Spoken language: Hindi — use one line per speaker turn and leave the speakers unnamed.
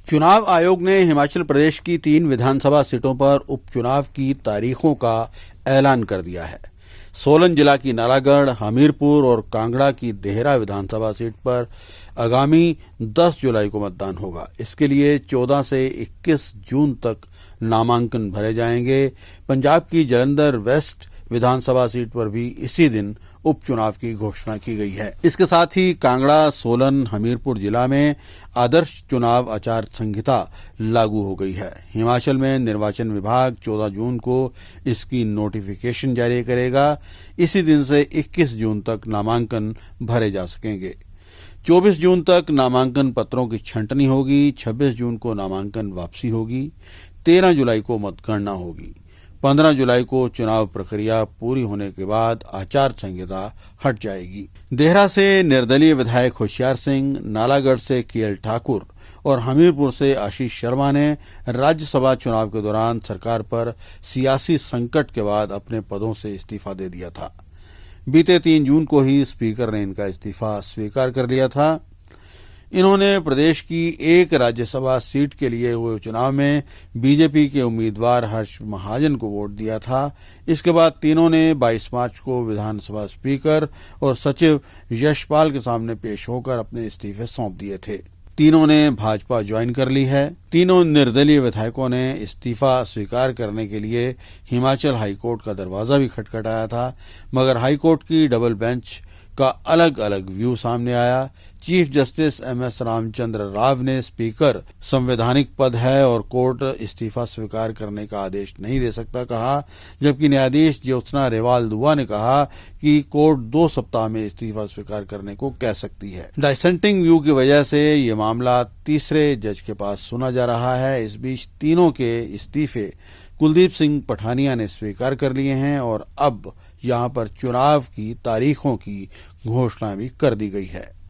चुनाव आयोग ने हिमाचल प्रदेश की 3 विधानसभा सीटों पर उपचुनाव की तारीखों का ऐलान कर दिया है। सोलन जिला की नालागढ़, हमीरपुर और कांगड़ा की देहरा विधानसभा सीट पर आगामी 10 जुलाई को मतदान होगा। इसके लिए 14 से 21 जून तक नामांकन भरे जाएंगे। पंजाब की जालंधर वेस्ट विधानसभा सीट पर भी इसी दिन उपचुनाव की घोषणा की गई है। इसके साथ ही कांगड़ा, सोलन, हमीरपुर जिला में आदर्श चुनाव आचार संहिता लागू हो गई है। हिमाचल में निर्वाचन विभाग 14 जून को इसकी नोटिफिकेशन जारी करेगा। इसी दिन से 21 जून तक नामांकन भरे जा सकेंगे। 24 जून तक नामांकन पत्रों की छंटनी होगी। 26 जून को नामांकन वापसी होगी। 13 जुलाई को मतगणना होगी। 15 जुलाई को चुनाव प्रक्रिया पूरी होने के बाद आचार संहिता हट जाएगी। देहरा से निर्दलीय विधायक होशियार सिंह, नालागढ़ से केएल ठाकुर और हमीरपुर से आशीष शर्मा ने राज्यसभा चुनाव के दौरान सरकार पर सियासी संकट के बाद अपने पदों से इस्तीफा दे दिया था। बीते 3 जून को ही स्पीकर ने इनका इस्तीफा स्वीकार कर लिया था। इन्होंने प्रदेश की एक राज्यसभा सीट के लिए हुए चुनाव में बीजेपी के उम्मीदवार हर्ष महाजन को वोट दिया था। इसके बाद तीनों ने 22 मार्च को विधानसभा स्पीकर और सचिव यशपाल के सामने पेश होकर अपने इस्तीफे सौंप दिए थे। तीनों ने भाजपा ज्वाइन कर ली है। तीनों निर्दलीय विधायकों ने इस्तीफा स्वीकार करने के लिए हिमाचल हाईकोर्ट का दरवाजा भी खटखटाया था, मगर हाईकोर्ट की डबल बेंच का अलग अलग व्यू सामने आया। Chief justice MS Ramchandra Rao ने स्पीकर संवैधानिक पद है और कोर्ट इस्तीफा स्वीकार करने का आदेश नहीं दे सकता कहा, जबकि न्यायाधीश ज्योत्सना रेवाल दुआ ने कहा कि कोर्ट 2 सप्ताह में इस्तीफा स्वीकार करने को कह सकती है। डिसेंटिंग व्यू की वजह से ये मामला तीसरे जज के पास सुना जा रहा है। इस बीच तीनों के इस्तीफे कुलदीप सिंह पठानिया ने स्वीकार कर लिए हैं और अब यहां पर चुनाव की तारीखों की घोषणा भी कर दी गई है।